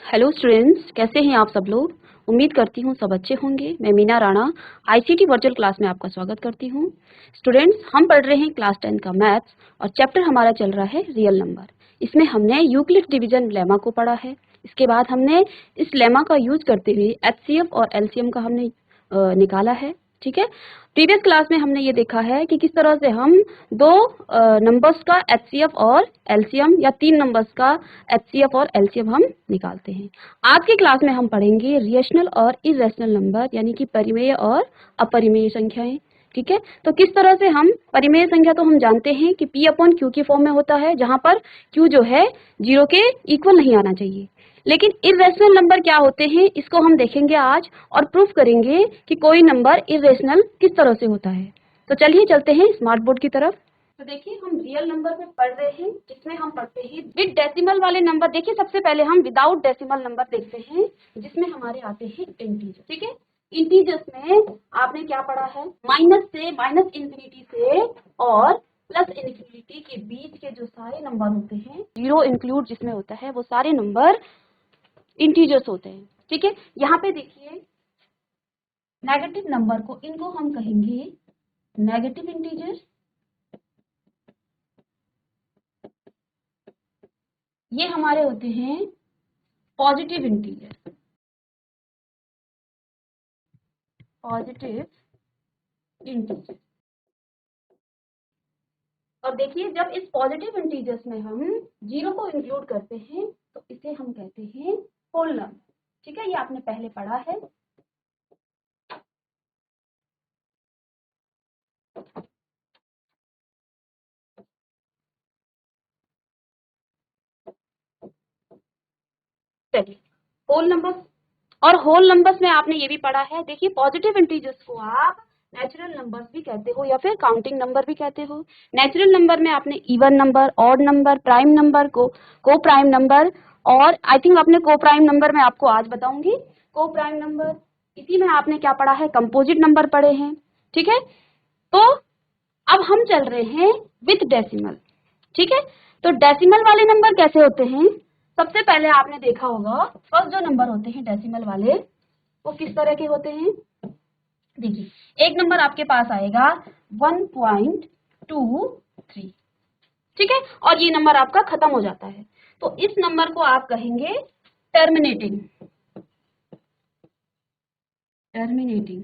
Hello students, कैसे हैं आप सब लोग। उम्मीद करती हूँ सब अच्छे होंगे। मैं Meena Rana ICT virtual class में आपका स्वागत करती हूँ। स्टूडेंट्स, हम पढ़ रहे हैं क्लास 10 का मैथ्स और चैप्टर हमारा चल रहा है रियल नंबर। इसमें हमने यूक्लिड डिवीजन लेमा को पढ़ा है। इसके बाद हमने इस लेमा का यूज करते हुए एचसीएफ और एलसीएम का हमने निकाला है। ठीक है, प्रीवियस क्लास में हमने ये देखा है कि किस तरह से हम दो नंबर्स का एचसीएफ और एलसीएम या तीन नंबर्स का एचसीएफ और एलसीएम हम निकालते हैं। आज की क्लास में हम पढ़ेंगे रेशनल और इरेशनल नंबर, यानी कि परिमेय और अपरिमेय संख्याएं। ठीक है, तो किस तरह से हम परिमेय संख्या तो हम जानते हैं कि P अपॉन Q की फॉर्म में होता है, जहां पर Q जो है 0 के इक्वल नहीं आना चाहिए। लेकिन इरेशनल नंबर क्या होते हैं, इसको हम देखेंगे आज और प्रूफ करेंगे कि कोई नंबर इरेशनल किस तरह से होता है। तो चलिए चलते हैं स्मार्ट बोर्ड की तरफ। तो देखिए, हम रियल नंबर में पढ़ रहे हैं, जिसमें हम पढ़ते हैं विद डेसिमल वाले नंबर। देखिए, सबसे पहले हम विदाउट डेसिमल नंबर देखते हैं, जिसमें हमारे आते हैं इंटीजर। ठीक है, इंटीजर्स में आपने क्या पढ़ा है, माइनस से, माइनस इंफिनिटी से और प्लस इंफिनिटी के बीच के जो सारे नंबर होते हैं, जीरो इंक्लूड जिसमें होता है, वो सारे नंबर इंटीजर्स होते हैं। ठीक है, यहाँ पे देखिए नेगेटिव नंबर को, इनको हम कहेंगे नेगेटिव इंटीजर। ये हमारे होते हैं पॉजिटिव इंटीजर। Positive integer. और देखिए, जब इस पॉजिटिव इंटीजर्स में हम जीरो को इंक्लूड करते हैं तो इसे हम कहते हैं होल नंबर। ठीक है, ये आपने पहले पढ़ा है। चलिए, होल नंबर्स। और होल नंबर्स में आपने ये भी पढ़ा है, देखिए पॉजिटिव इंटीजर्स को आप नेचुरल नंबर्स भी कहते हो या फिर काउंटिंग नंबर भी कहते हो। नेचुरल नंबर में आपने even number, odd number, prime number को प्राइम नंबर, और आई थिंक आपने को प्राइम नंबर में आपको आज बताऊंगी को प्राइम नंबर। इसी में आपने क्या पढ़ा है, कंपोजिट नंबर पढ़े हैं। ठीक है, तो अब हम चल रहे हैं विथ डेसिमल। ठीक है, तो डेसिमल वाले नंबर कैसे होते हैं। सबसे पहले आपने देखा होगा, फर्स्ट जो नंबर होते हैं डेसिमल वाले, वो किस तरह के होते हैं। देखिए, एक नंबर आपके पास आएगा 1.23। ठीक है, और ये नंबर आपका खत्म हो जाता है, तो इस नंबर को आप कहेंगे टर्मिनेटिंग। टर्मिनेटिंग।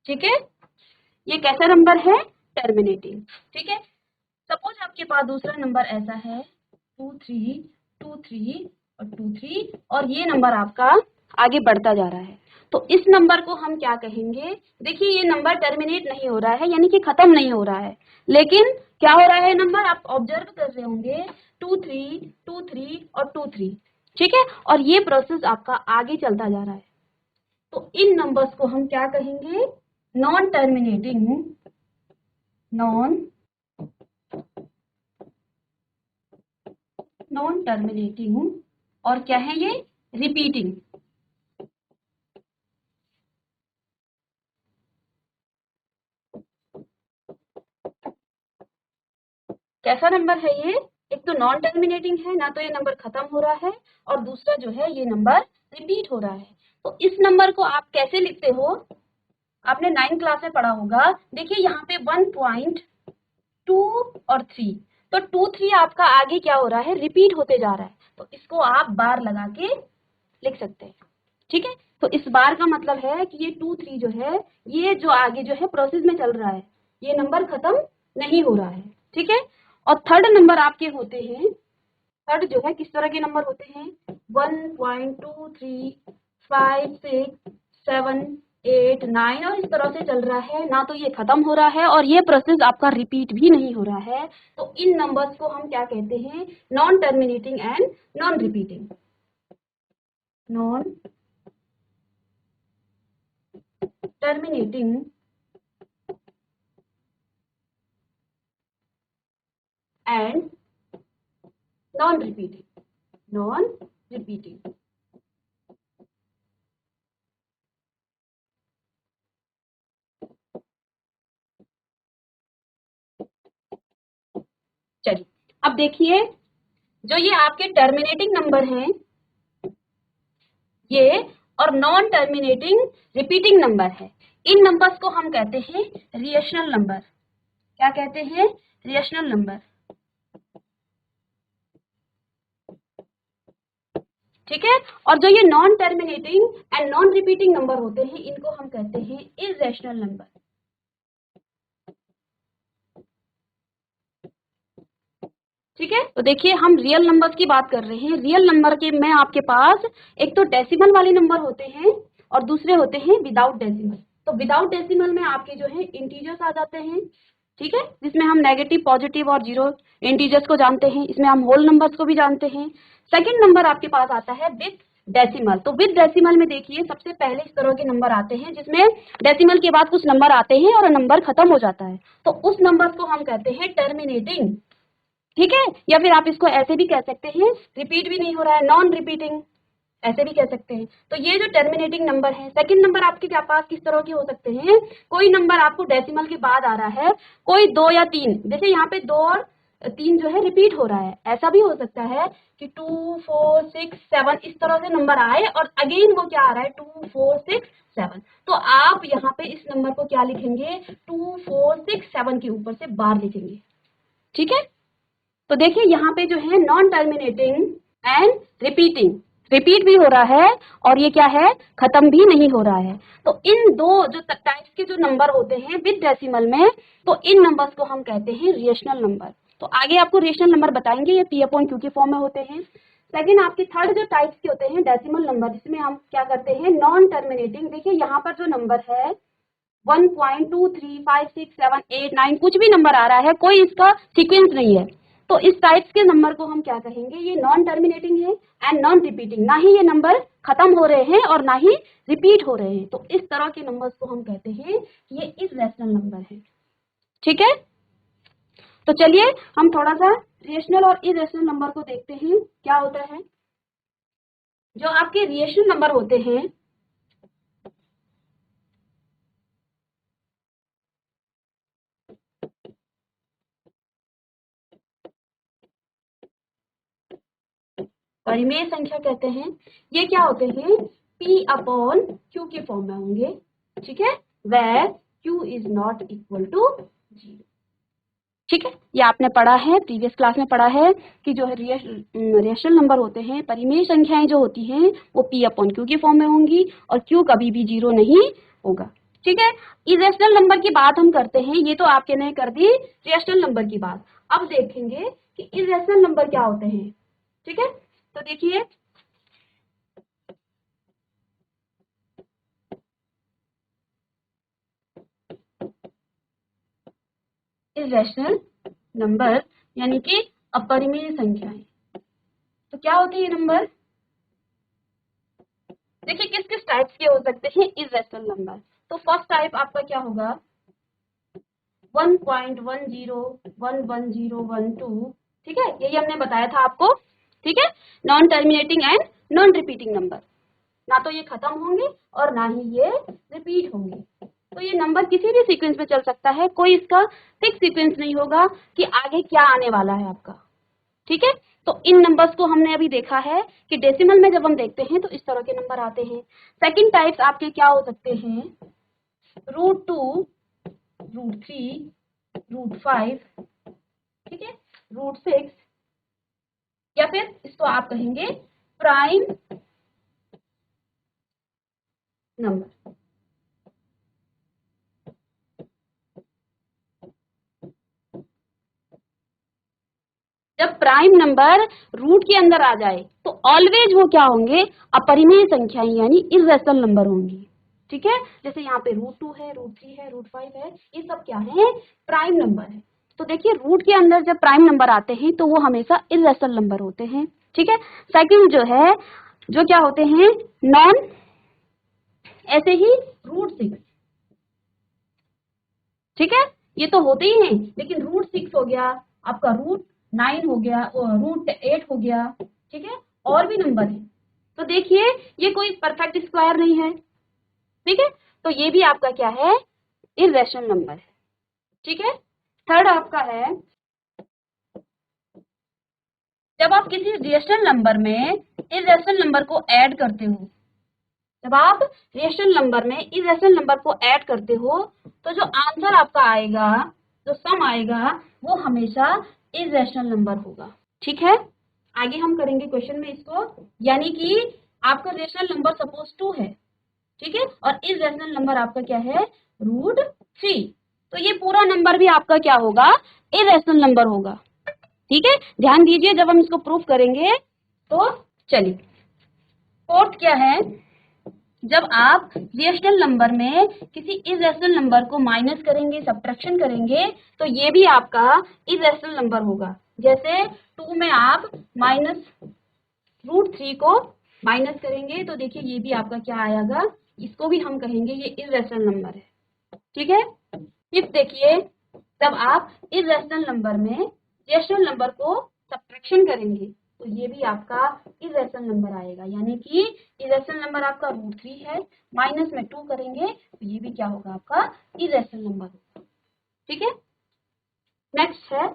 ठीक है, ये कैसा नंबर है, टर्मिनेटिंग। ठीक है, सपोज आपके पास दूसरा नंबर ऐसा है 2 3 और 2 3, और ये नंबर आपका आगे बढ़ता जा रहा है, तो इस नंबर को हम क्या कहेंगे। देखिए, ये नंबर टर्मिनेट नहीं हो रहा है, यानी कि खत्म नहीं हो रहा है, लेकिन क्या हो रहा है, नंबर आप ऑब्जर्व कर रहे होंगे 2 3 और 2 3। ठीक है, और ये प्रोसेस आपका आगे चलता जा रहा है, तो इन नंबर्स को हम क्या कहेंगे, non terminating. Non non terminating, और क्या है ये, रिपीटिंग। कैसा नंबर है ये, एक तो नॉन टर्मिनेटिंग है, ना तो ये नंबर खत्म हो रहा है, और दूसरा जो है ये नंबर रिपीट हो रहा है। तो इस नंबर को आप कैसे लिखते हो, आपने 9 क्लास में पढ़ा होगा। देखिए, यहाँ पे 1.2 और 3, तो 2 3 आपका आगे क्या हो रहा है, रिपीट होते जा रहा है, तो इसको आप बार लगा के लिख सकते हैं। ठीक है, तो इस बार का मतलब है कि ये 2 3 जो है, ये जो आगे जो है प्रोसेस में चल रहा है, ये नंबर खत्म नहीं हो रहा है। ठीक है, और थर्ड नंबर आपके होते हैं, थर्ड जो है किस तरह के नंबर होते हैं, 1.2 3 5 6 7 8 9, और इस तरह से चल रहा है, ना तो ये खत्म हो रहा है और ये प्रोसेस आपका रिपीट भी नहीं हो रहा है, तो इन नंबर्स को हम क्या कहते हैं, non terminating and non repeating. Non terminating and non repeating. Non repeating. चलिए, अब देखिए, जो ये आपके टर्मिनेटिंग नंबर हैं ये, और नॉन टर्मिनेटिंग रिपीटिंग नंबर है, इन नंबर्स को हम कहते हैं रेशनल नंबर। क्या कहते हैं? Rational number. ठीक है। और जो ये non terminating and non repeating number होते हैं इनको हम कहते हैं इर्रेशनल नंबर। ठीक है। तो देखिए, हम रियल नंबर्स की बात कर रहे हैं। रियल नंबर के में आपके पास एक तो डेसिमल वाले नंबर होते हैं और दूसरे होते हैं विदाउट डेसिमल। तो विदाउट डेसिमल में आपके जो है इंटीजर्स आ जाते हैं। ठीक है, जिसमें हम नेगेटिव, पॉजिटिव और जीरो इंटीजर्स को जानते हैं। इसमें हम होल नंबर्स को भी जानते हैं। सेकंड नंबर आपके पास आता है विद डेसिमल। तो विद डेसिमल में देखिए, सबसे पहले इस तरह के नंबर आते हैं जिसमें डेसिमल के बाद कुछ नंबर आते हैं और नंबर खत्म हो जाता है, तो उस नंबर को हम कहते हैं टर्मिनेटिंग। ठीक है, या फिर आप इसको ऐसे भी कह सकते हैं, रिपीट भी नहीं हो रहा है, नॉन रिपीटिंग, ऐसे भी कह सकते हैं। तो ये जो टर्मिनेटिंग नंबर है, सेकंड नंबर आपके क्या पास किस तरह के हो सकते हैं? कोई नंबर आपको डेसिमल के बाद आ रहा है, कोई 2 या 3, जैसे यहाँ पे 2 और 3 जो है रिपीट हो रहा है। ऐसा भी हो सकता है कि 2 4 6 7 इस तरह से नंबर आए और अगेन वो क्या आ रहा है, 2 4 6 7। तो आप यहाँ पे इस नंबर को क्या लिखेंगे, 2 4 6 7 के ऊपर से बार लिखेंगे। ठीक है। तो देखिए, यहाँ पे जो है non terminating and repeating, repeat भी हो रहा है और ये क्या है, खत्म भी नहीं हो रहा है। तो इन दो जो टाइप्स के जो नंबर होते हैं विद डेसिमल में, तो इन नंबर्स को हम कहते हैं रेशनल नंबर। तो आगे आपको रेशनल नंबर बताएंगे, ये पी अपॉन क्यू के फॉर्म में होते हैं। सेकेंड, आपके थर्ड जो टाइप्स के होते हैं डेसिमल नंबर, जिसमें हम क्या करते हैं, नॉन टर्मिनेटिंग। देखिए यहाँ पर जो नंबर है 1.2356789 कुछ भी नंबर आ रहा है, कोई इसका सीक्वेंस नहीं है, तो इस टाइप्स के नंबर को हम क्या कहेंगे, ये नॉन टर्मिनेटिंग है एंड नॉन रिपीटिंग। ना ही ये नंबर खत्म हो रहे हैं और ना ही रिपीट हो रहे हैं, तो इस तरह के नंबर्स को हम कहते हैं ये इर्रेशनल नंबर है। ठीक है। तो चलिए हम थोड़ा सा रेशनल और इर्रेशनल नंबर को देखते हैं क्या होता है। जो आपके रेशनल नंबर होते हैं, परिमेय संख्या कहते हैं, ये क्या होते हैं, P अपॉन Q के फॉर्म में होंगे। ठीक है, where Q is not equal to 0। ठीक है, ये आपने पढ़ा है, प्रीवियस क्लास में पढ़ा है कि जो है रेशनल नंबर होते हैं, परिमेय संख्याएं जो होती हैं वो P अपॉन Q के फॉर्म में होंगी और Q कभी भी 0 नहीं होगा। ठीक है। इरेशनल नंबर की बात हम करते हैं, ये तो आपके ने कर दी रेशनल नंबर की बात। अब देखेंगे कि इरेशनल नंबर क्या होते हैं। ठीक है, तो देखिए, इरेशनल नंबर यानी कि अपरिमेय संख्याएं, तो क्या होते हैं ये नंबर? देखिए किस किस टाइप्स के हो सकते हैं इरेशनल नंबर। तो फर्स्ट टाइप आपका क्या होगा, 1.10111012। ठीक है, यही हमने बताया था आपको। ठीक है, non terminating and non repeating number, ना तो ये खत्म होंगे और ना ही ये रिपीट होंगे। तो ये नंबर किसी भी सीक्वेंस में चल सकता है, कोई इसका फिक्स सीक्वेंस नहीं होगा कि आगे क्या आने वाला है आपका। ठीक है, तो इन नंबर्स को हमने अभी देखा है कि डेसिमल में जब हम देखते हैं तो इस तरह के नंबर आते हैं। सेकंड टाइप्स आपके क्या हो सकते हैं, √2, √3, √5, ठीक है, √6, या फिर इसको आप कहेंगे प्राइम नंबर। जब प्राइम नंबर रूट के अंदर आ जाए तो ऑलवेज वो क्या होंगे, अपरिमेय संख्याएं यानी इर्रेशनल नंबर होंगी। ठीक है, जैसे यहाँ पे √2 है, √3 है, √5 है, ये सब क्या है, प्राइम नंबर है। तो देखिए, रूट के अंदर जब प्राइम नंबर आते हैं तो वो हमेशा इर्रेशनल नंबर होते हैं। ठीक है। सेकंड जो है, जो क्या होते हैं, नॉन, ऐसे ही √6। ठीक है, ये तो होते ही हैं, लेकिन √6 हो गया आपका, √9 हो गया, √8 हो गया। ठीक है, और भी नंबर है। तो देखिए, ये कोई परफेक्ट स्क्वायर नहीं है। ठीक है, तो ये भी आपका क्या है, इर्रेशनल नंबर है। ठीक है। थर्ड आपका है जब आप किसी रेशनल नंबर में इर्रेशनल नंबर को ऐड करते हो, जब आप रेशनल नंबर में इर्रेशनल नंबर को ऐड करते हो तो जो आंसर आपका आएगा, जो सम आएगा, वो हमेशा इर्रेशनल नंबर होगा। ठीक है, आगे हम करेंगे क्वेश्चन में इसको। यानी कि आपका रेशनल नंबर सपोज 2 है, ठीक है, और इर्रेशनल नंबर आपका क्या है, √3। तो ये पूरा नंबर भी आपका क्या होगा, इर्रेशनल नंबर होगा। ठीक है, ध्यान दीजिए जब हम इसको प्रूफ करेंगे। तो चलिए, फोर्थ क्या है, जब आप रेशनल नंबर में किसी इर्रेशनल नंबर को माइनस करेंगे, सब्ट्रैक्शन करेंगे, तो ये भी आपका इर्रेशनल नंबर होगा। जैसे 2 में आप -√3 को माइनस करेंगे तो देखिए ये भी आपका क्या आएगा, इसको भी हम कहेंगे ये इर्रेशनल नंबर है। ठीक है, फिर देखिए, जब आप इर्रेशनल नंबर में रेशनल नंबर को सब्ट्रैक्शन करेंगे तो ये भी आपका इर्रेशनल नंबर आएगा। यानी कि इर्रेशनल नंबर आपका √3 है, माइनस में 2 करेंगे तो ये भी क्या होगा, आपका इर्रेशनल नंबर होगा। ठीक है, नेक्स्ट है,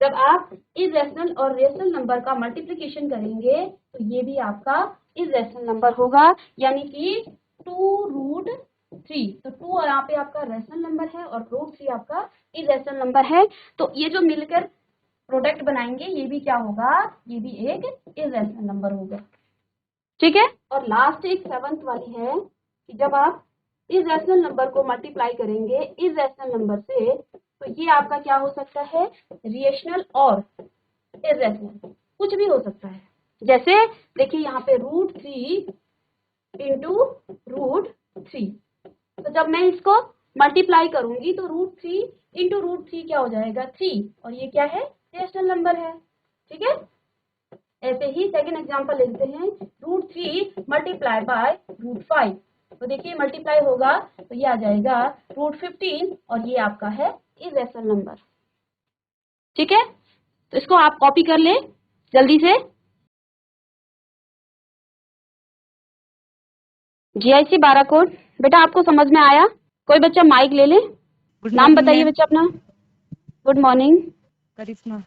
जब आप इर्रेशनल और रेशनल नंबर का मल्टीप्लिकेशन करेंगे तो ये भी आपका इर्रेशनल नंबर होगा। यानी कि 2√3, तो 2 यहाँ पे आपका रेशनल नंबर है और √3 आपका इर्रेशनल नंबर है। तो ये जो मिलकर प्रोडक्ट बनाएंगे ये भी क्या होगा, ये भी एक इर्रेशनल नंबर होगा। ठीक है, और लास्ट एक 7th वाली है कि जब आप इर्रेशनल नंबर को मल्टीप्लाई करेंगे इर्रेशनल नंबर से तो ये आपका क्या हो सकता है, रेशनल और इर्रेशनल, कुछ भी हो सकता है। जैसे देखिए यहाँ पे √3 इंटू √3, तो जब मैं इसको मल्टीप्लाई करूंगी तो √3 इंटू √3 क्या हो जाएगा, 3, और ये क्या है, रेशनल नंबर है। ठीक है, ऐसे ही सेकंड एग्जांपल लेते हैं, √3 मल्टीप्लाई बाय √5, तो देखिए मल्टीप्लाई होगा तो ये आ जाएगा √15 और ये आपका है इर्रेशनल नंबर। ठीक है, तो इसको आप कॉपी कर ले जल्दी से। GIC 12 कोड बेटा आपको समझ में आया? कोई बच्चा माइक ले ले, गुड नाम मॉर्निंग बताइए मैम। बच्चा अपना। गुड मॉर्निंग करिश्मा।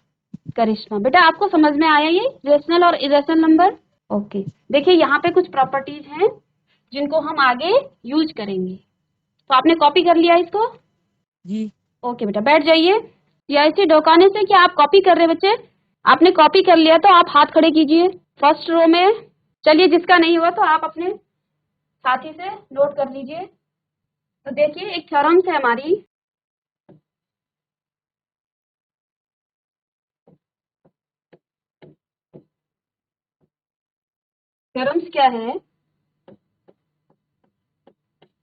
करिश्मा। बेटा आपको समझ में आया ये रेशनल और इरेशनल नंबर? ओके, देखिए यहाँ पे कुछ प्रॉपर्टीज हैं जिनको हम आगे यूज करेंगे। तो आपने कॉपी कर लिया इसको? जी ओके बेटा, बैठ जाइए। GIC डोकाने से क्या आप कॉपी कर रहे बच्चे? आपने कॉपी कर लिया तो आप हाथ खड़े कीजिए फर्स्ट रो में। चलिए, जिसका नहीं हुआ तो आप अपने साथी से नोट कर लीजिए। तो देखिए, एक थ्योरम्स है हमारी, थ्योरम्स क्या है,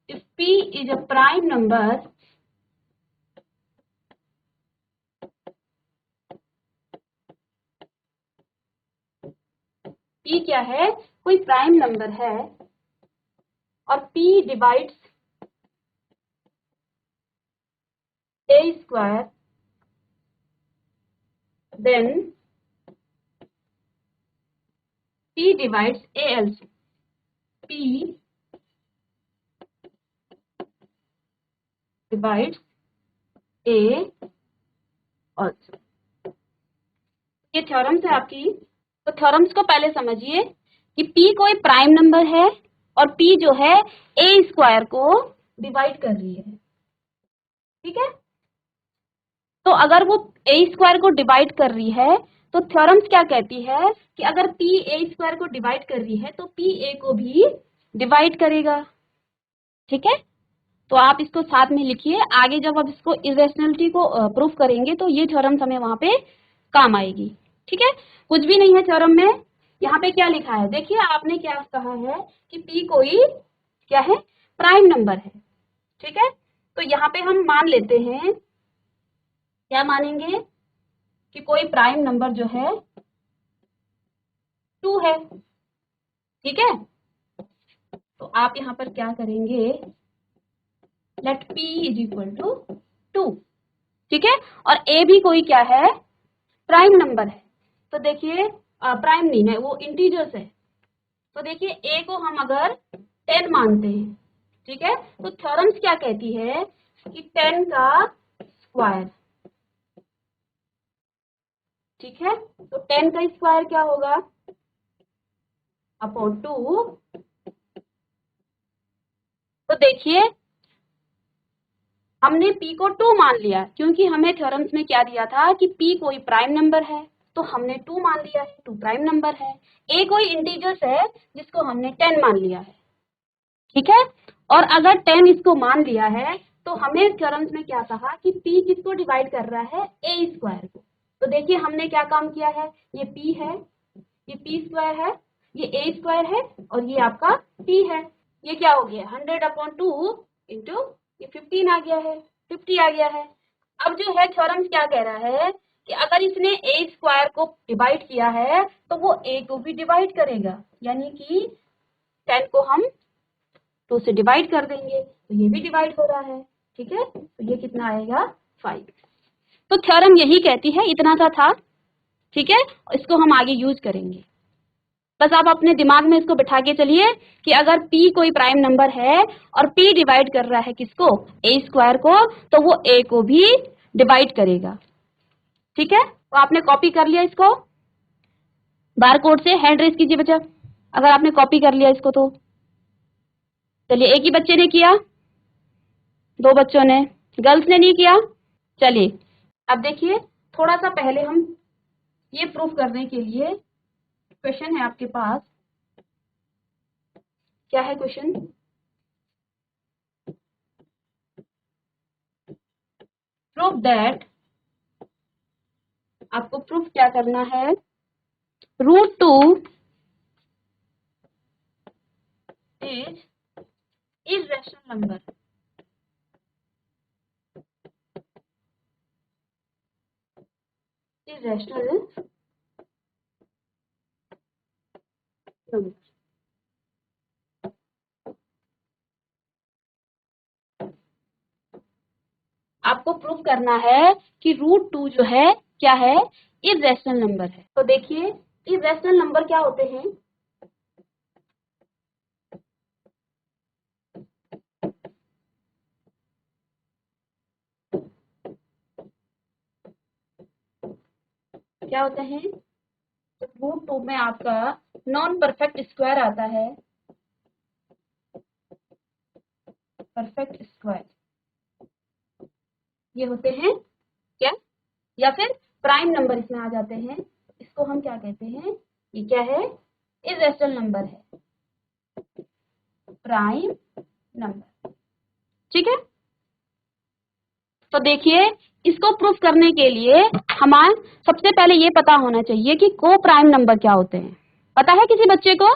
if P is a prime number, P क्या है, कोई प्राइम नंबर है और P divides A², then P divides A also. P divides A also. ये थ्योरम्स है आपकी। तो थ्योरम्स को पहले समझिए कि P कोई प्राइम नंबर है और P जो है A² को डिवाइड कर रही है। ठीक है, तो अगर वो A² को डिवाइड कर रही है तो थ्योरम्स क्या कहती है कि अगर P A² को डिवाइड कर रही है तो P A को भी डिवाइड करेगा। ठीक है, तो आप इसको साथ में लिखिए, आगे जब आप इसको इरेशनलिटी को प्रूफ करेंगे तो ये थ्योरम्स हमें वहां पे काम आएगी। ठीक है, कुछ भी नहीं है थ्योरम में। यहाँ पे क्या लिखा है, देखिए आपने क्या कहा है कि P कोई क्या है, प्राइम नंबर है। ठीक है, तो यहाँ पे हम मान लेते हैं, क्या मानेंगे कि कोई प्राइम नंबर जो है 2 है। ठीक है, तो आप यहाँ पर क्या करेंगे, let P is equal to 2। ठीक है, और A भी कोई क्या है, प्राइम नंबर है। तो देखिए प्राइम नहीं है, वो इंटीजर्स है। तो देखिए A को हम अगर 10 मानते हैं, ठीक है, तो थ्योरम्स क्या कहती है कि 10 का स्क्वायर ठीक है, तो 10 का स्क्वायर क्या होगा अपॉन 2। तो देखिए हमने p को 2 मान लिया क्योंकि हमें थ्योरम्स में क्या दिया था कि p कोई प्राइम नंबर है, तो हमने 2 मान लिया है, 2 प्राइम नंबर है। a कोई इंटीजर्स है जिसको हमने 10 मान लिया है, ठीक है। और अगर 10 इसको मान लिया है तो हमें थ्योरम्स में क्या कहा कि p किसको डिवाइड कर रहा है, a स्क्वायर को। तो देखिए हमने क्या काम किया है, ये p है, ये p स्क्वायर है, ये a स्क्वायर है और ये आपका p है। ये क्या हो गया 100/2 इंटू ये 15 आ गया है, 50 आ गया है। अब जो है थ्योरम क्या कह रहा है कि अगर इसने a स्क्वायर को डिवाइड किया है तो वो a को भी डिवाइड करेगा, यानी कि 10 को हम 2 से डिवाइड कर देंगे तो ये भी डिवाइड हो रहा है, ठीक है। तो ये कितना आएगा 5। तो थ्योरम यही कहती है, इतना सा था, ठीक है। इसको हम आगे यूज करेंगे। बस आप अपने दिमाग में इसको बिठा के चलिए कि अगर p कोई प्राइम नंबर है और p डिवाइड कर रहा है किसको, a स्क्वायर को, तो वो a को भी डिवाइड करेगा, ठीक है। तो आपने कॉपी कर लिया इसको, बार कोड से हैंड रेस कीजिए बच्चा अगर आपने कॉपी कर लिया इसको। तो चलिए, एक ही बच्चे ने किया, 2 बच्चों ने, गर्ल्स ने नहीं किया। चलिए अब देखिए, थोड़ा सा पहले हम ये प्रूफ करने के लिए क्वेश्चन है आपके पास। क्या है क्वेश्चन, प्रूफ दैट, आपको प्रूफ क्या करना है, √2 is irrational number। irrational number। आपको प्रूफ करना है कि √2 जो है क्या है, irrational नंबर है। तो देखिए irrational नंबर क्या होते हैं, क्या होते हैं, √2 में आपका नॉन परफेक्ट स्क्वायर आता है, परफेक्ट स्क्वायर ये होते हैं क्या, या फिर प्राइम नंबर इसमें आ जाते हैं। इसको हम क्या कहते हैं, ये क्या है, irrational नंबर है, प्राइम नंबर, ठीक है। तो देखिए इसको प्रूफ करने के लिए हमारे सबसे पहले ये पता होना चाहिए कि को प्राइम नंबर क्या होते हैं। पता है किसी बच्चे को,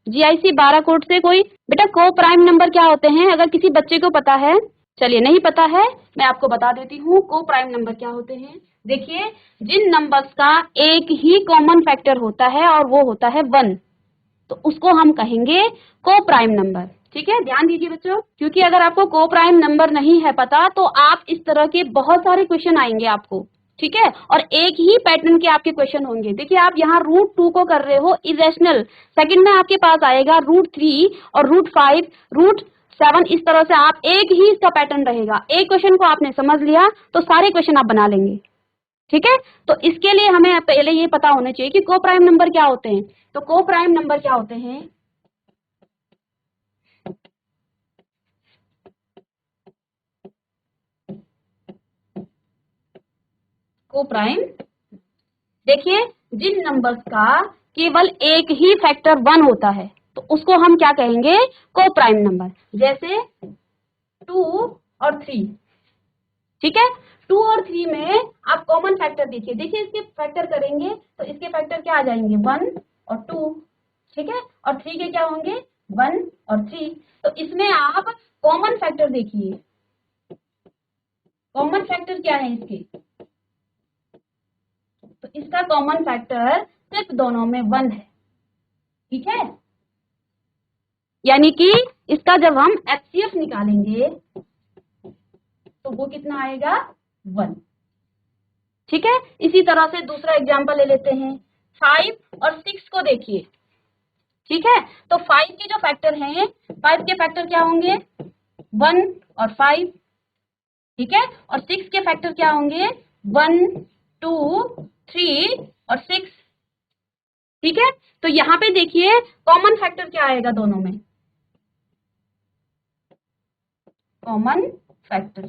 GIC 12 कोड से कोई बेटा को प्राइम नंबर क्या होते हैं, अगर किसी बच्चे को पता है। चलिए नहीं पता है, मैं आपको बता देती हूँ को प्राइम नंबर क्या होते हैं। देखिए जिन नंबर्स का एक ही कॉमन फैक्टर होता है और वो होता है 1, तो उसको हम कहेंगे को प्राइम नंबर, ठीक है। ध्यान दीजिए बच्चों, क्योंकि अगर आपको को प्राइम नंबर नहीं है पता तो आप इस तरह के बहुत सारे क्वेश्चन आएंगे आपको, ठीक है, और एक ही पैटर्न के आपके क्वेश्चन होंगे। देखिए आप यहाँ √2 को कर रहे हो इरेशनल, सेकंड में आपके पास आएगा √3 और √5, √7, इस तरह से आप एक ही इसका पैटर्न रहेगा। एक क्वेश्चन को आपने समझ लिया तो सारे क्वेश्चन आप बना लेंगे, ठीक है। तो इसके लिए हमें पहले ये पता होना चाहिए कि को प्राइम नंबर क्या होते हैं। तो को प्राइम नंबर क्या होते हैं, को प्राइम, देखिए जिन नंबर्स का केवल एक ही फैक्टर 1 होता है तो उसको हम क्या कहेंगे, को प्राइम नंबर। जैसे 2 और 3, ठीक है। 2 और 3 में आप कॉमन फैक्टर देखिए, देखिए इसके फैक्टर करेंगे तो इसके फैक्टर क्या आ जाएंगे 1 और 2, ठीक है, और 3 के क्या होंगे 1 और 3। तो इसमें आप कॉमन फैक्टर देखिए, कॉमन फैक्टर क्या है इसके, तो इसका कॉमन फैक्टर सिर्फ दोनों में 1 है, ठीक है। यानी कि इसका जब हम HCF निकालेंगे तो वो कितना आएगा 1, ठीक है। इसी तरह से दूसरा एग्जांपल ले लेते हैं, 5 और 6 को देखिए, ठीक है। तो 5 के जो फैक्टर हैं, 5 के फैक्टर क्या होंगे 1 और 5, ठीक है, और 6 के फैक्टर क्या होंगे 1 2 3 और 6, ठीक है। तो यहाँ पे देखिए कॉमन फैक्टर क्या आएगा दोनों में, कॉमन फैक्टर।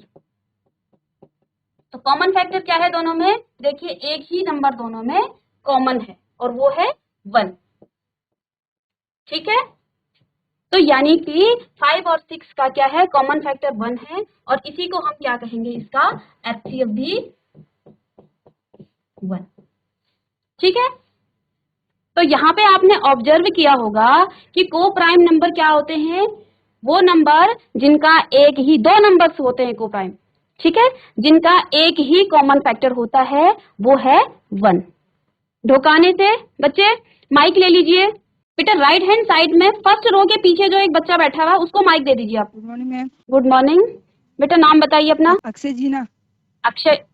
तो कॉमन फैक्टर क्या है दोनों में, देखिए एक ही नंबर दोनों में कॉमन है और वो है 1, ठीक है। तो यानी कि 5 और 6 का क्या है, कॉमन फैक्टर 1 है और इसी को हम क्या कहेंगे, इसका एचसीएफ भी 1, ठीक है। तो यहाँ पे आपने ऑब्जर्व किया होगा कि को प्राइम नंबर क्या होते हैं, वो नंबर जिनका एक ही, दो नंबर्स होते हैं को प्राइम, ठीक है, जिनका एक ही कॉमन फैक्टर होता है वो है 1। ढोकाने से बच्चे माइक ले लीजिए। बेटा राइट हैंड साइड में फर्स्ट रो के पीछे जो एक बच्चा बैठा हुआ है उसको माइक दे दीजिए आप। Good morning ma'am. Good morning. बेटा नाम बताइए अपना। अक्षय जीना। अक्षय,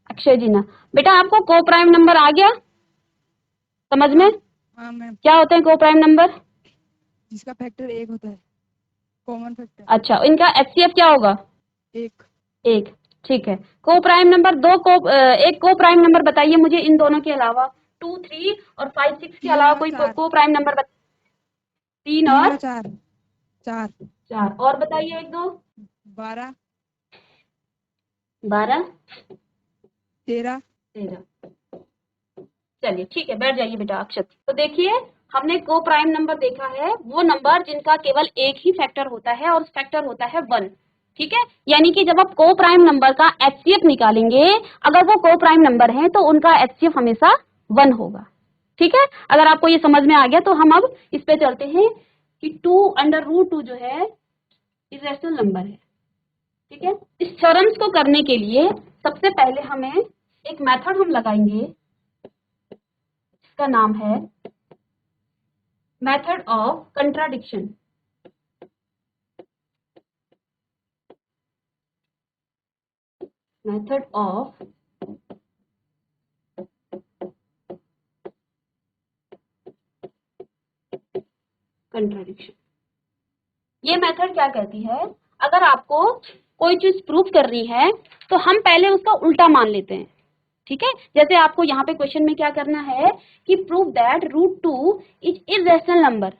अक्षय जीना। बेटा आपको को प्राइम नंबर आ गया समझ में? हाँ मैम। क्या होते हैं को प्राइम नंबर? जिसका फैक्टर 1 होता है, कॉमन फैक्टर। अच्छा, इनका एचसीएफ क्या होगा? 1। 1, ठीक है। को प्राइम नंबर एक को प्राइम नंबर बताइए मुझे इन दोनों के अलावा, 2, 3 और 5, 6 के अलावा कोई को प्राइम नंबर 3 और 4। 4 और बताइए, 1, 2, 12, 12, 13। चलिए ठीक है, बैठ जाइए बेटा अक्षत। तो देखिए हमने को प्राइम नंबर देखा है, वो नंबर जिनका केवल एक ही फैक्टर होता है और फैक्टर होता है 1, ठीक है। यानी कि जब आप को प्राइम नंबर का एचसीएफ निकालेंगे, अगर वो को प्राइम नंबर है तो उनका एचसीएफ हमेशा 1 होगा, ठीक है। अगर आपको ये समझ में आ गया तो हम अब इस पे चलते हैं कि 2√2 जो है इरेशनल नंबर है, ठीक है। इस थ्योरम्स को करने के लिए सबसे पहले हमें एक मेथड हम लगाएंगे, इसका नाम है method of contradiction. Method of contradiction. ये मेथड क्या कहती है, अगर आपको कोई चीज प्रूफ करनी है तो हम पहले उसका उल्टा मान लेते हैं, ठीक है। जैसे आपको यहाँ पे क्वेश्चन में क्या करना है कि prove that √2 is irrational number.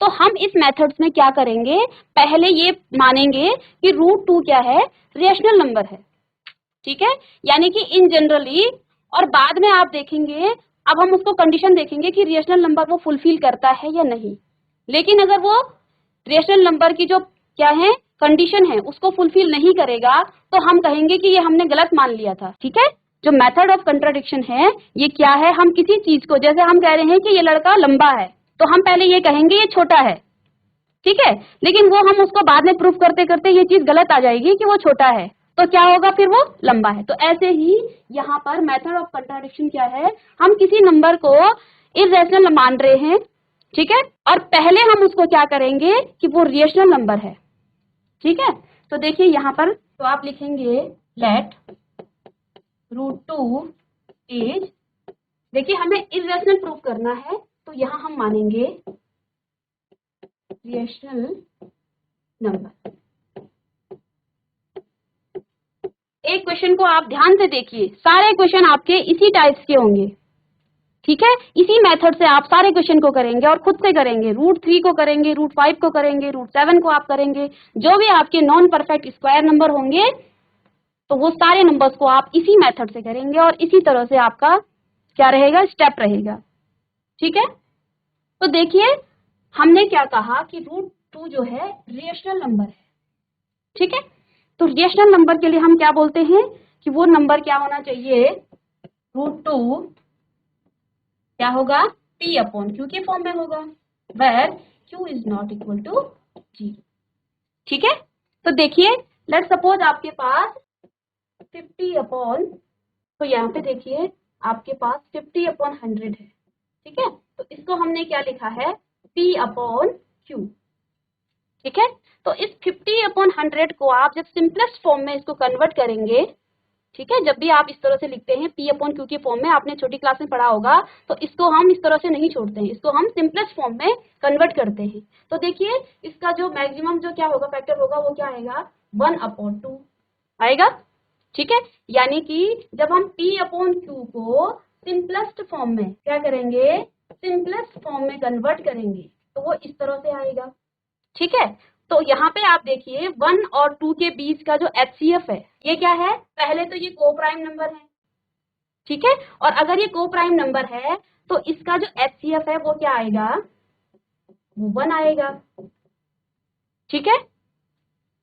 तो हम इस मेथड्स में क्या करेंगे, पहले ये मानेंगे कि √2 क्या है, रेशनल नंबर है, ठीक है। यानी कि इन जनरली, और बाद में आप देखेंगे, अब हम उसको कंडीशन देखेंगे कि रेशनल नंबर वो फुलफिल करता है या नहीं। लेकिन अगर वो रेशनल नंबर की जो क्या है कंडीशन है उसको फुलफिल नहीं करेगा तो हम कहेंगे कि ये हमने गलत मान लिया था, ठीक है। जो मेथड ऑफ कंट्राडिक्शन है ये क्या है, हम किसी चीज को, जैसे हम कह रहे हैं कि ये लड़का लंबा है तो हम पहले ये कहेंगे ये छोटा है, ठीक है। लेकिन वो हम उसको बाद में प्रूफ करते करते ये चीज गलत आ जाएगी कि वो छोटा है, तो क्या होगा, फिर वो लंबा है। तो ऐसे ही यहाँ पर मेथड ऑफ कंट्राडिक्शन क्या है, हम किसी नंबर को इरेशनल मान रहे हैं, ठीक है, और पहले हम उसको क्या करेंगे कि वो रेशनल नंबर है, ठीक है। तो देखिए यहाँ पर तो आप लिखेंगे लेट √2 इज, देखिए हमें इरेशनल प्रूफ करना है तो यहाँ हम मानेंगे रेशनल नंबर। एक क्वेश्चन को आप ध्यान से देखिए, सारे क्वेश्चन आपके इसी टाइप्स के होंगे, ठीक है। इसी मेथड से आप सारे क्वेश्चन को करेंगे और खुद से करेंगे, √3 को करेंगे, √5 को करेंगे, √7 को आप करेंगे। जो भी आपके नॉन परफेक्ट स्क्वायर नंबर होंगे तो वो सारे नंबर्स को आप इसी मेथड से करेंगे और इसी तरह से आपका क्या रहेगा, स्टेप रहेगा, ठीक है। तो देखिए हमने क्या कहा कि √2 जो है रेशनल नंबर है, ठीक है। तो रेशनल नंबर के लिए हम क्या बोलते हैं कि वो नंबर क्या होना चाहिए, √2 क्या होगा, P/Q के फॉर्म में होगा, where Q is not equal to G, ठीक है। तो देखिए लेट सपोज आपके पास 50/, तो यहाँ पे देखिए आपके पास 50/100 है, ठीक है। तो इसको हमने क्या लिखा है, P/Q, ठीक है। तो इस 50/100 को आप जब सिंपलेस्ट फॉर्म में इसको कन्वर्ट करेंगे, ठीक है, जब भी आप इस तरह से लिखते हैं P/Q के फॉर्म में, आपने छोटी क्लास में पढ़ा होगा, तो इसको हम इस तरह से नहीं छोड़ते हैं, इसको हम सिंपलेस्ट फॉर्म में कन्वर्ट करते हैं। तो देखिए इसका जो मैक्सिमम जो क्या होगा फैक्टर होगा वो क्या आएगा, 1/2 आएगा, ठीक है। यानी कि जब हम P/Q को सिंपलेस्ट फॉर्म में क्या करेंगे, सिंपलेस्ट फॉर्म में कन्वर्ट करेंगे, तो वो इस तरह से आएगा। ठीक है, तो यहाँ पे आप देखिए 1 और 2 के बीच का जो HCF है ये क्या है, पहले तो ये को प्राइम नंबर है। ठीक है, और अगर ये को प्राइम नंबर है तो इसका जो HCF है वो क्या आएगा, वो 1 आएगा। ठीक है,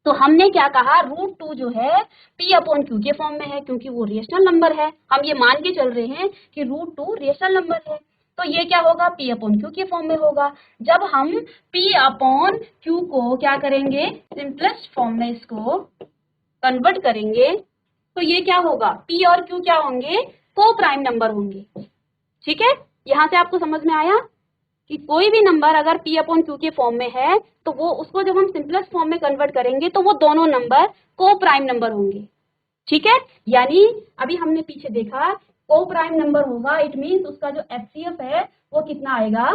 तो हमने क्या कहा, √2 जो है P/Q के फॉर्म में है, क्योंकि वो रेशनल नंबर है। हम ये मान के चल रहे हैं कि √2 रेशनल नंबर है, तो ये क्या होगा, P/Q के फॉर्म में होगा। जब हम P/Q को क्या करेंगे, सिंपलेस्ट फॉर्म में इसको कन्वर्ट करेंगे, तो ये क्या होगा, P और Q क्या होंगे, को प्राइम नंबर होंगे। ठीक है, यहाँ से आपको समझ में आया कि कोई भी नंबर अगर P/Q के फॉर्म में है तो वो उसको जब हम सिंपलेस्ट फॉर्म में कन्वर्ट करेंगे तो वो दोनों नंबर को प्राइम नंबर होंगे। ठीक है, यानी अभी हमने पीछे देखा को प्राइम नंबर होगा, इट मीन्स उसका जो HCF है वो कितना आएगा,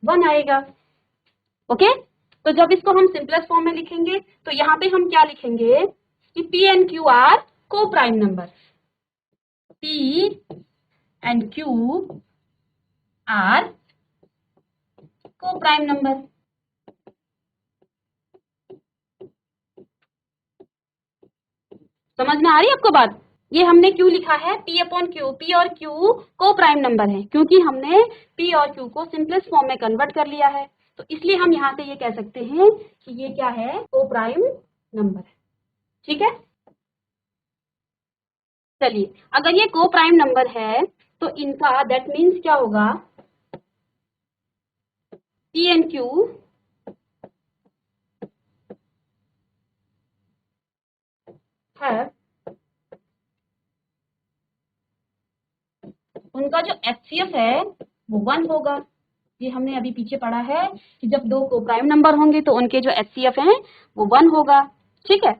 1 आएगा। ओके, तो जब इसको हम सिंपलेस्ट फॉर्म में लिखेंगे तो यहाँ पे हम क्या लिखेंगे कि P and Q are coprime number, P and Q are coprime number. समझ में आ रही है आपको बात, ये हमने क्यों लिखा है P/Q, P और Q को प्राइम नंबर है, क्योंकि हमने P और Q को सिंपलेस्ट फॉर्म में कन्वर्ट कर लिया है, तो इसलिए हम यहाँ से ये कह सकते हैं कि ये क्या है, को प्राइम नंबर है। ठीक है, चलिए अगर ये को प्राइम नंबर है तो इनका दैट मीन्स क्या होगा, P एंड Q है, उनका जो HCF है वो 1 होगा। ये हमने अभी पीछे पढ़ा है कि जब दो को प्राइम नंबर होंगे तो उनके जो HCF हैं वो 1 होगा। ठीक है,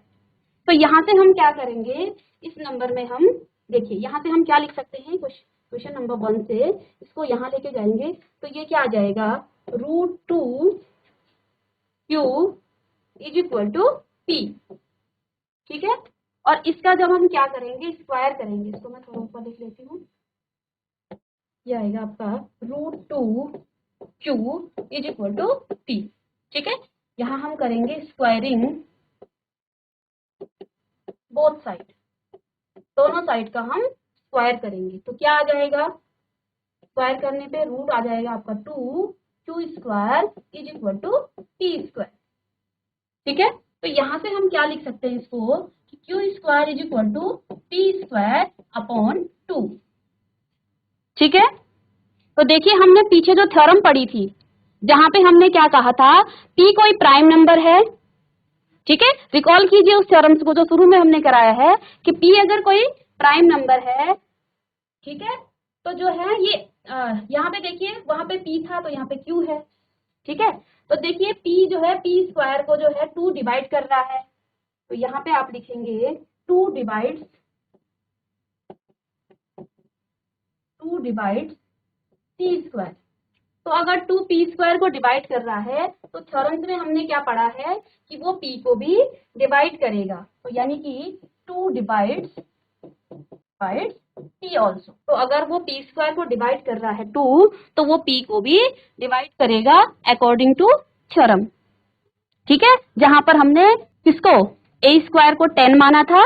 तो यहाँ से हम क्या करेंगे, इस नंबर में हम देखिए यहाँ से हम क्या लिख सकते हैं, क्वेश्चन नंबर 1 से इसको यहाँ लेके जाएंगे तो ये क्या आ जाएगा, √2 Q is equal to P। ठीक है, और इसका जब हम क्या करेंगे, स्क्वायर करेंगे, इसको मैं थोड़ा ऊपर लिख लेती हूँ, ये आएगा आपका √2 Q is equal to P। ठीक है, यहाँ हम करेंगे स्क्वायरिंग बोथ साइड, दोनों साइड का हम स्क्वायर करेंगे, तो क्या आ जाएगा, स्क्वायर करने पे रूट आ जाएगा आपका 2Q square is equal to P square. ठीक है, तो यहाँ से हम क्या लिख सकते हैं इसको कि Q square is equal to P square upon 2। ठीक है, तो देखिए हमने पीछे जो थ्योरम पढ़ी थी जहां पे हमने क्या कहा था, P कोई प्राइम नंबर है। ठीक है, रिकॉल कीजिए उस थ्योरम्स को जो शुरू में हमने कराया है कि P अगर कोई प्राइम नंबर है, ठीक है, तो जो है ये यहाँ पे देखिए वहां पे P था तो यहाँ पे Q है। ठीक है, तो देखिए P जो है P स्क्वायर को जो है 2 डिवाइड कर रहा है, तो यहाँ पे आप लिखेंगे 2 डिवाइड्स P स्क्वायर। तो अगर 2 P स्क्वायर को डिवाइड कर रहा है तो थ्योरम्स में हमने क्या पढ़ा है कि वो P को भी डिवाइड करेगा, तो यानी कि 2 डिवाइड्स P ऑल्सो। तो अगर वो P स्क्वायर को डिवाइड कर रहा है 2 तो वो P को भी डिवाइड करेगा अकॉर्डिंग टू थ्योरम। ठीक है, जहां पर हमने किसको, A स्क्वायर को 10 माना था,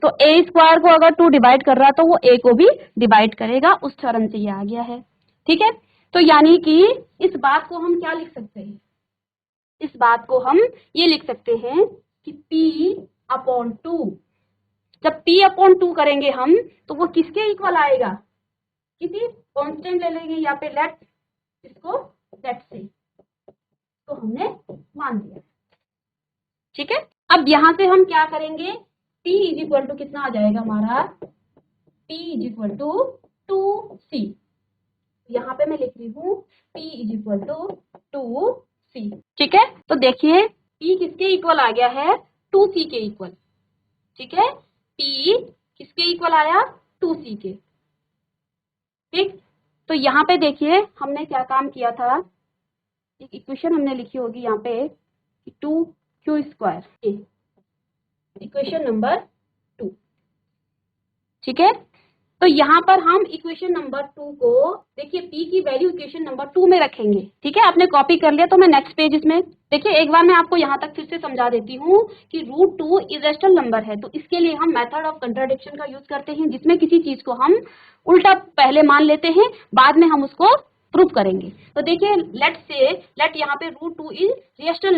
तो A स्क्वायर को अगर 2 डिवाइड कर रहा तो वो A को भी डिवाइड करेगा, उस थ्योरम से ये आ गया है। ठीक है, तो यानी कि इस बात को हम क्या लिख सकते हैं, इस बात को हम ये लिख सकते हैं कि P/2, जब P/2 करेंगे हम तो वो किसके इक्वल आएगा, किसी कांस्टेंट ले लेंगे, या पे लेट इसको लेट से, तो हमने मान दिया। ठीक है, अब यहां से हम क्या करेंगे, P इज इक्वल टू कितना आ जाएगा हमारा, P is equal to 2C। यहाँ पे मैं लिख रही हूँ P is equal to 2C। ठीक है, तो देखिए P किसके इक्वल आ गया है, 2C के इक्वल। ठीक है, P किसके इक्वल आया, 2C के। ठीक, तो यहाँ पे देखिए हमने क्या काम किया था, एक इक्वेशन हमने लिखी होगी यहाँ पे 2Q स्क्वायर, इक्वेशन नंबर 2। ठीक है, तो यहाँ पर हम इक्वेशन नंबर 2 को देखिए p की वैल्यू इक्वेशन नंबर 2 में रखेंगे। ठीक है, आपने कॉपी कर लिया तो मैं नेक्स्ट पेज इसमें देखिए एक बार मैं आपको यहाँ तक फिर से समझा देती हूँ कि √2 इरेशनल नंबर है, तो इसके लिए हम मेथड ऑफ कंट्राडिक्शन का यूज करते हैं, जिसमें किसी चीज को हम उल्टा पहले मान लेते हैं, बाद में हम उसको प्रूव करेंगे। तो देखिए लेट यहाँ पे √2 इज रेशनल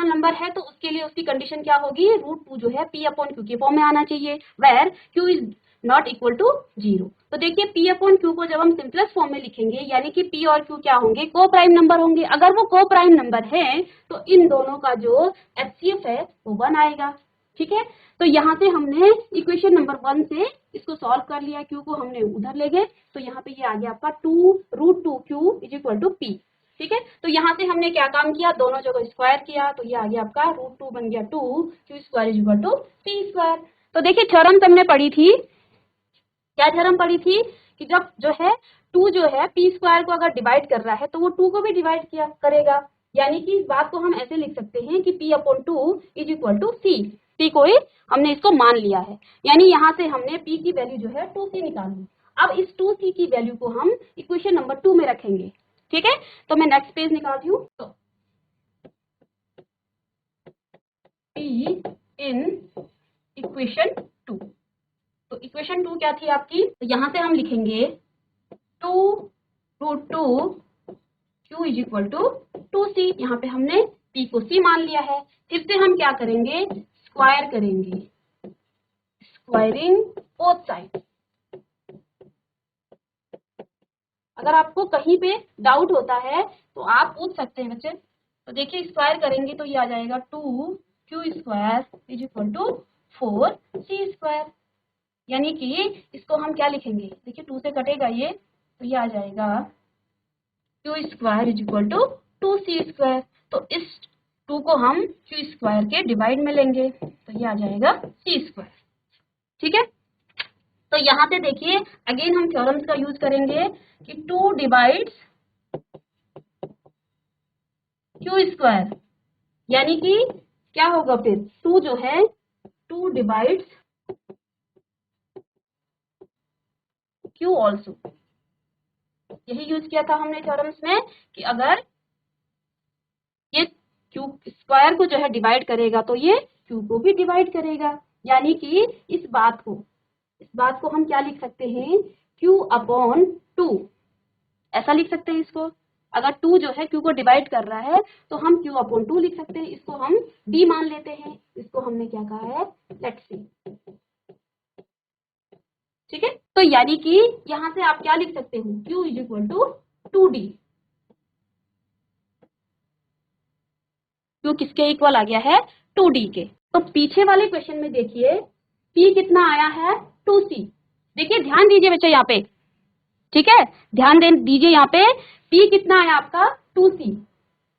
नंबर है, तो उसके लिए उसकी कंडीशन क्या होगी, √2 जो है p/q के फॉर्म में आना चाहिए, where q is not equal to 0। तो देखिए p/q को जब हम सिंपलेस्ट फॉर्म में लिखेंगे, यानी कि p और q क्या होंगे, को प्राइम नंबर होंगे। अगर वो को प्राइम नंबर है तो इन दोनों का जो HCF है वो 1 आएगा। ठीक है, तो यहाँ से हमने इक्वेशन नंबर 1 से इसको सॉल्व कर लिया, q को हमने उधर ले गए, तो यहाँ पे ये आ गया आपका √2q is equal to p। ठीक है, तो यहाँ से हमने क्या काम किया, दोनों जगह स्क्वायर किया, तो ये आ गया आपका √2 बन गया 2q² is equal to p²। तो देखिए थ्योरम हमने पढ़ी थी, क्या थ्योरम पढ़ी थी कि जब जो है 2 जो है p² को अगर डिवाइड कर रहा है तो वो 2 को भी डिवाइड किया करेगा, यानी कि इस बात को हम ऐसे लिख सकते हैं कि p/2 is equal to c। p को ही हमने इसको मान लिया है, यानी यहाँ से हमने p की वैल्यू जो है 2c निकाली। अब इस 2c की वैल्यू को हम इक्वेशन नंबर 2 में रखेंगे। ठीक है, तो मैं नेक्स्ट पेज निकालती हूँ। तो p इन इक्वेशन 2, तो इक्वेशन 2 क्या थी आपकी, तो यहाँ से हम लिखेंगे 2√2 q is equal to 2c। यहाँ पे हमने p को c मान लिया है। फिर से हम क्या करेंगे, स्क्वायर करेंगे, स्क्वायरिंग बोथ साइड। अगर आपको कहीं पे डाउट होता है तो आप पूछ सकते हैं बच्चे। तो देखिए स्क्वायर करेंगे तो ये आ जाएगा 2q² is equal to 4c², यानी कि इसको हम क्या लिखेंगे, देखिए 2 से कटेगा ये, तो ये आ जाएगा q² is equal to 2c²। तो इस 2 को हम q² के डिवाइड में लेंगे, तो ये आ जाएगा c²। ठीक है, तो यहाँ से देखिए अगेन हम थ्योरम्स का यूज करेंगे कि 2 डिवाइड्स q², यानी कि क्या होगा फिर 2 जो है 2 डिवाइड्स q ऑल्सो। यही यूज किया था हमने थ्योरम्स में कि अगर ये q² को जो है डिवाइड करेगा तो ये q को भी डिवाइड करेगा, यानी कि इस बात को हम क्या लिख सकते हैं, q/2 ऐसा लिख सकते हैं इसको। अगर 2 जो है q को डिवाइड कर रहा है तो हम q/2 लिख सकते हैं, इसको हम d मान लेते हैं, इसको हमने क्या कहा है, लेट्स सी। ठीक है, तो यानी कि यहाँ से आप क्या लिख सकते हो, q is equal to 2d। q किसके इक्वल आ गया है, 2d के। तो पीछे वाले क्वेश्चन में देखिए p कितना आया है, 2c। देखिए ध्यान दीजिए बच्चे यहाँ पे, ठीक है, ध्यान दीजिए यहाँ पे p कितना आया आपका 2c,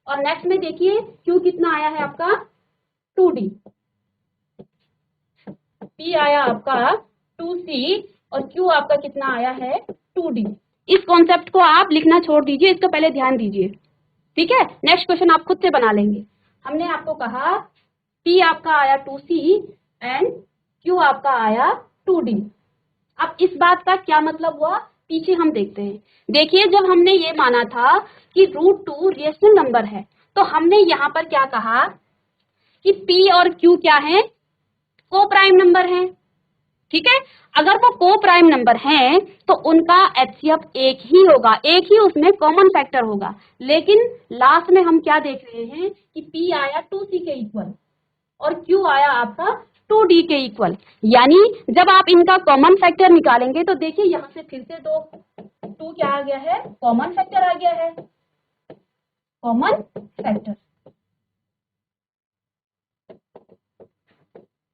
और नेक्स्ट में देखिए q कितना आया है आपका 2d। p आया आपका 2c और q आपका कितना आया है 2d। इस कॉन्सेप्ट को आप लिखना छोड़ दीजिए, इसका पहले ध्यान दीजिए। ठीक है, नेक्स्ट क्वेश्चन आप खुद से बना लेंगे। हमने आपको कहा p आपका आया 2c एंड q आपका आया 2d। अब इस बात का क्या मतलब हुआ, पीछे हम देखते हैं। देखिए जब हमने ये माना था कि √2 रेशनल नंबर है, तो हमने यहाँ पर क्या कहा कि p और q क्या है, को प्राइम नंबर है। ठीक है, अगर वो को प्राइम नंबर हैं तो उनका HCF एक ही होगा, एक ही उसमें कॉमन फैक्टर होगा। लेकिन लास्ट में हम क्या देख रहे हैं कि p आया 2c के इक्वल और q आया आपका 2d के इक्वल, यानी जब आप इनका कॉमन फैक्टर निकालेंगे तो देखिए यहाँ से फिर से 2 क्या आ गया है, कॉमन फैक्टर आ गया है, कॉमन फैक्टर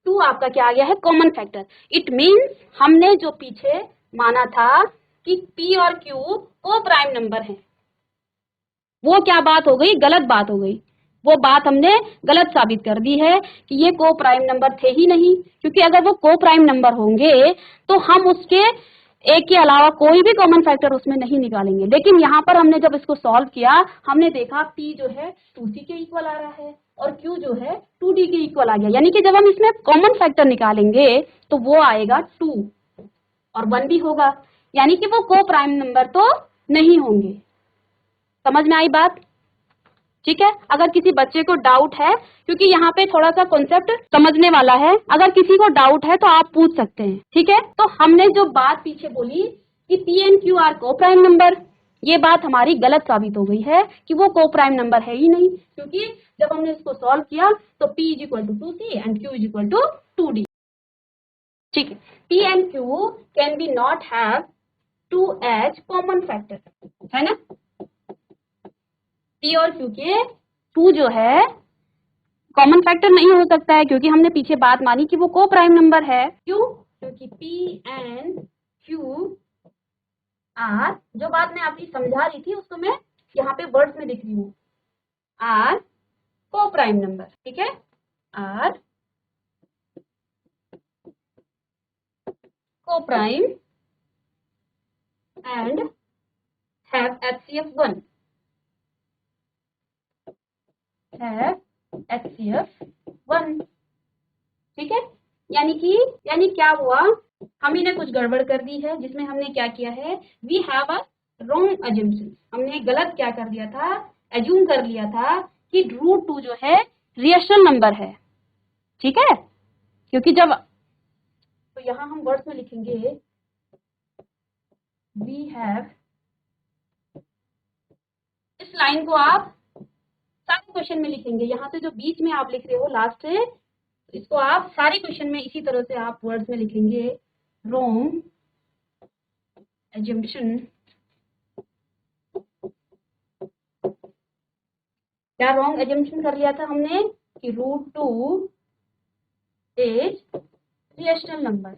2 आपका क्या आ गया है, कॉमन फैक्टर। इट मीन्स हमने जो पीछे माना था कि p और q को प्राइम नंबर है, वो क्या बात हो गई, गलत बात हो गई। वो बात हमने गलत साबित कर दी है कि ये को प्राइम नंबर थे ही नहीं, क्योंकि अगर वो को प्राइम नंबर होंगे तो हम उसके एक के अलावा कोई भी कॉमन फैक्टर उसमें नहीं निकालेंगे। लेकिन यहाँ पर हमने जब इसको सॉल्व किया, हमने देखा p जो है 2c के इक्वल आ रहा है और q जो है 2d के इक्वल आ गया, यानी कि जब हम इसमें कॉमन फैक्टर निकालेंगे तो वो आएगा 2। और 1 भी होगा, यानी कि वो को प्राइम नंबर तो नहीं होंगे। समझ में आई बात? ठीक है। अगर किसी बच्चे को डाउट है, क्योंकि यहाँ पे थोड़ा सा कॉन्सेप्ट समझने वाला है, अगर किसी को डाउट है तो आप पूछ सकते हैं। ठीक है। तो हमने जो बात पीछे बोली कि P and Q R coprime number, ये बात हमारी गलत साबित हो गई है कि वो को प्राइम नंबर है ही नहीं, क्योंकि जब हमने इसको सॉल्व किया तो P is equal to 2C and Q is equal to 2D। ठीक है। P and Q can be not have 2 as common factor, है ना। P और Q के 2 जो है कॉमन फैक्टर नहीं हो सकता है, क्योंकि हमने पीछे बात मानी कि वो को प्राइम नंबर है। क्यों? क्योंकि P एंड Q आर, जो बात मैं आपकी समझा रही थी उसको मैं यहाँ पे वर्ड्स में लिख रही हूँ, आर को प्राइम नंबर। ठीक है। आर को prime and have HCF 1, have HCF 1। ठीक है। यानी क्या हुआ, हम ही ने कुछ गड़बड़ कर दी है, जिसमें हमने क्या किया है, we have a wrong assumption. हमने गलत क्या कर दिया था, एज्यूम कर लिया था कि √2 जो है रियल नंबर है। ठीक है। क्योंकि जब, तो यहां हम वर्ड्स में लिखेंगे वी हैव, इस लाइन को आप सारे क्वेश्चन में लिखेंगे, यहां से जो बीच में आप लिख रहे हो लास्ट से, इसको आप सारे क्वेश्चन में इसी तरह से आप वर्ड्स में लिखेंगे, रॉन्ग एजम्पशन। क्या रॉन्ग एजम्पशन कर लिया था हमने कि √2 is rational number,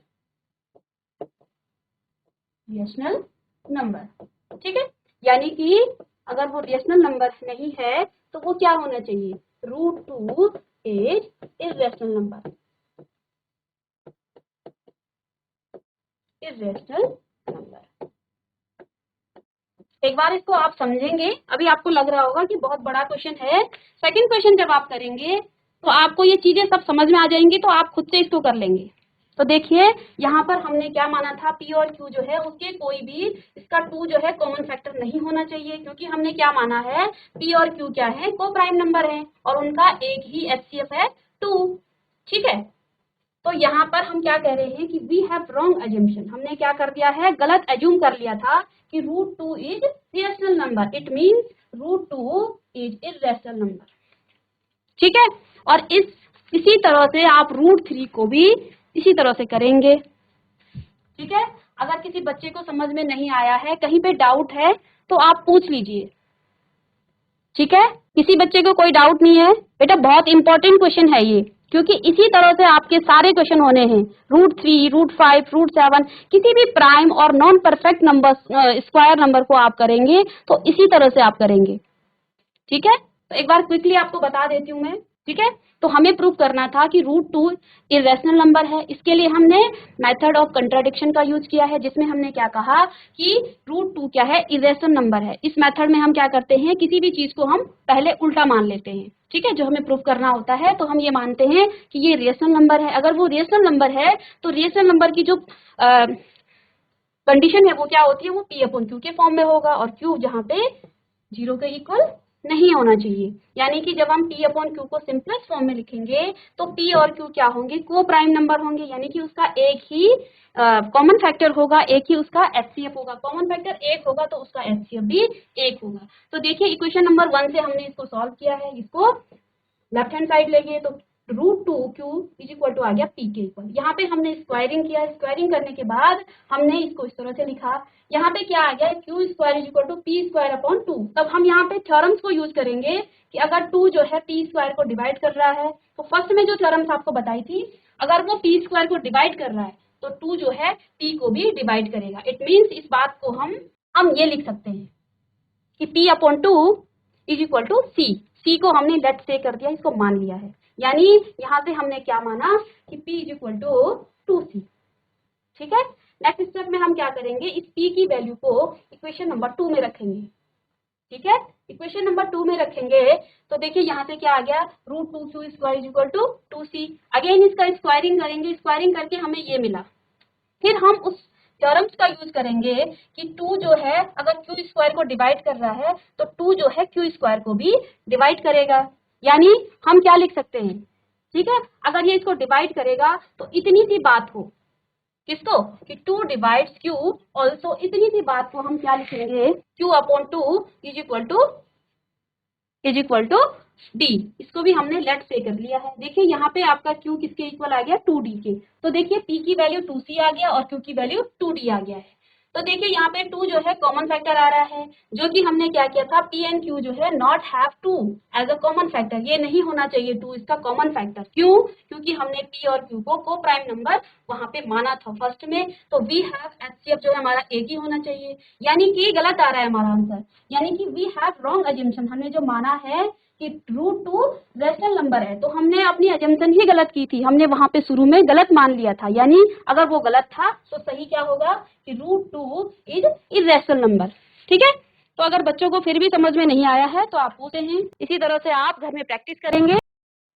rational number. ठीक है। यानी कि अगर वो रेशनल नंबर नहीं है तो वो क्या होना चाहिए, √2 is irrational number, irrational number. एक बार इसको आप समझेंगे, अभी आपको लग रहा होगा कि बहुत बड़ा क्वेश्चन है, सेकंड क्वेश्चन जब आप करेंगे तो आपको ये चीजें सब समझ में आ जाएंगी, तो आप खुद से इसको कर लेंगे। तो देखिए यहाँ पर हमने क्या माना था, P और Q जो है उसके कोई भी इसका 2 जो है कॉमन फैक्टर नहीं होना चाहिए, क्योंकि हमने क्या माना है, P और Q क्या है, को प्राइम नंबर है और उनका एक ही HCF है 2। ठीक है। तो यहाँ पर हम क्या कह रहे हैं कि वी हैव रॉन्ग एजम्पशन, हमने क्या कर दिया है, गलत एज्यूम कर लिया था कि √2 is rational number, it means √2 is irrational number. ठीक है। और इसी तरह से आप √3 को भी इसी तरह से करेंगे। ठीक है। अगर किसी बच्चे को समझ में नहीं आया है, कहीं पे डाउट है, तो आप पूछ लीजिए। ठीक है। किसी बच्चे को कोई डाउट नहीं है बेटा, बहुत इंपॉर्टेंट क्वेश्चन है ये, क्योंकि इसी तरह से आपके सारे क्वेश्चन होने हैं, √3, √5, √7, किसी भी प्राइम और non perfect number, square number को आप करेंगे तो इसी तरह से आप करेंगे। ठीक है। तो एक बार क्विकली आपको बता देती हूँ मैं। ठीक है। तो हमें प्रूव करना था कि √2 इर्रेशनल नंबर है, इसके लिए हमने मेथड ऑफ कंट्राडिक्शन का यूज किया है, जिसमें हमने क्या कहा कि √2 क्या है, इर्रेशनल नंबर है। इस मेथड में हम क्या करते हैं, किसी भी चीज को हम पहले उल्टा मान लेते हैं। ठीक है। जो हमें प्रूव करना होता है तो हम ये मानते हैं कि ये रेशनल नंबर है। अगर वो रेशनल नंबर है तो रेशनल नंबर की जो कंडीशन है वो क्या होती है, वो P/Q के फॉर्म में होगा, और Q जहाँ पे 0 के इक्वल नहीं होना चाहिए। यानी कि जब हम P/Q को सिंपलेस्ट फॉर्म में लिखेंगे तो P और Q क्या होंगे, को प्राइम नंबर होंगे, यानी कि उसका एक ही कॉमन फैक्टर होगा, एक ही उसका HCF होगा। कॉमन फैक्टर एक होगा तो उसका HCF भी एक होगा। तो देखिए इक्वेशन नंबर 1 से हमने इसको सॉल्व किया है, इसको लेफ्ट हैंड साइड लेंगे तो √2Q इज इक्वल टू आ गया P के इक्वल। यहाँ पे हमने स्क्वायरिंग किया, स्क्वायरिंग करने के बाद हमने इसको इस तरह से लिखा, यहाँ पे क्या आ गया, Q square is equal to P square upon 2। तब हम यहाँ पे थ्योरम्स को यूज करेंगे कि अगर 2 जो है P स्क्वायर को डिवाइड कर रहा है, तो फर्स्ट में जो थ्योरम्स आपको बताई थी, अगर वो P स्क्वायर को डिवाइड कर रहा है तो 2 जो है P को भी डिवाइड करेगा। इट मीन्स इस बात को हम ये लिख सकते हैं कि P/2 is equal to C को हमने लेट से कर दिया, इसको मान लिया है। यानी यहाँ से हमने क्या माना कि P is equal to 2C। ठीक है। नेक्स्ट स्टेप में हम क्या करेंगे, इस P की वैल्यू को इक्वेशन नंबर 2 में रखेंगे। ठीक है। इक्वेशन नंबर 2 में रखेंगे तो देखिए यहाँ से क्या आ गया, √2Q square is equal to 2C। Again इसका स्क्वायरिंग करेंगे, स्क्वायरिंग करके हमें ये मिला। फिर हम उस थ्योरम्स का यूज करेंगे कि 2 जो है अगर क्यू स्क्वायर को डिवाइड कर रहा है तो 2 जो है क्यू स्क्वायर को भी डिवाइड करेगा। यानी हम क्या लिख सकते हैं, ठीक है, अगर ये इसको डिवाइड करेगा तो इतनी सी बात को, किसको, कि 2 डिवाइड्स क्यू ऑल्सो, इतनी सी बात को हम क्या लिखेंगे, q upon 2 is equal to D. इसको भी हमने लेट से कर लिया है। देखिए यहाँ पे आपका q किसके इक्वल आ गया, 2d के। तो देखिए p की वैल्यू 2c आ गया और q की वैल्यू 2d आ गया है। तो देखिए यहाँ पे 2 जो है कॉमन फैक्टर आ रहा है, जो कि हमने क्या किया था, p एंड q जो है not have 2 as a common factor, ये नहीं होना चाहिए 2 इसका कॉमन फैक्टर। क्यों, क्योंकि हमने p और q को को प्राइम नंबर वहां पे माना था फर्स्ट में, तो वी हैव एचसीएफ जो है हमारा एक ही होना चाहिए, यानी कि गलत आ रहा है हमारा आंसर, यानी कि वी हैव रॉन्ग अजम्पशन। हमने जो माना है कि √2 रैशनल नंबर है, तो हमने अपनी अजम्पशन ही गलत की थी, हमने वहां पे शुरू में गलत मान लिया था। यानी अगर वो गलत था तो सही क्या होगा कि √2 इज इर्रेशनल नंबर। ठीक है, तो अगर बच्चों को फिर भी समझ में नहीं आया है तो आप पूछते हैं, इसी तरह से आप घर में प्रैक्टिस करेंगे।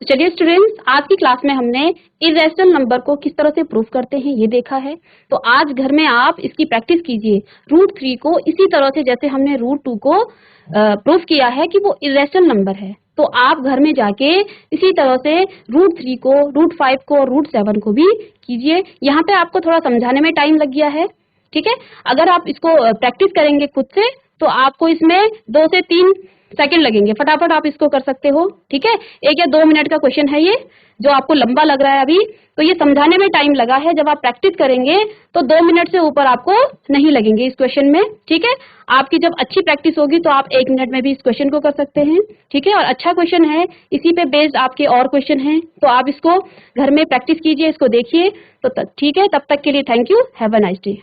तो चलिए स्टूडेंट्स, आज की क्लास में हमने इर्रेशनल नंबर को किस तरह से प्रूफ करते हैं ये देखा है। तो आज घर में आप इसकी प्रैक्टिस कीजिए, √3 को इसी तरह से जैसे हमने √2 को प्रूफ किया है कि वो इर्रेशनल नंबर है, तो आप घर में जाके इसी तरह से √3 को, √5 को और √7 को भी कीजिए। यहाँ पे आपको थोड़ा समझाने में टाइम लग गया है, ठीक है। अगर आप इसको प्रैक्टिस करेंगे खुद से तो आपको इसमें 2 से 3 सेकंड लगेंगे, फटाफट आप इसको कर सकते हो, ठीक है। 1 या 2 मिनट का क्वेश्चन है ये, जो आपको लंबा लग रहा है अभी, तो ये समझाने में टाइम लगा है। जब आप प्रैक्टिस करेंगे तो 2 मिनट से ऊपर आपको नहीं लगेंगे इस क्वेश्चन में, ठीक है। आपकी जब अच्छी प्रैक्टिस होगी तो आप 1 मिनट में भी इस क्वेश्चन को कर सकते हैं, ठीक है। और अच्छा क्वेश्चन है, इसी पे बेस्ड आपके और क्वेश्चन हैं, तो आप इसको घर में प्रैक्टिस कीजिए, इसको देखिए। तो ठीक है, तब तक के लिए thank you, have a nice day.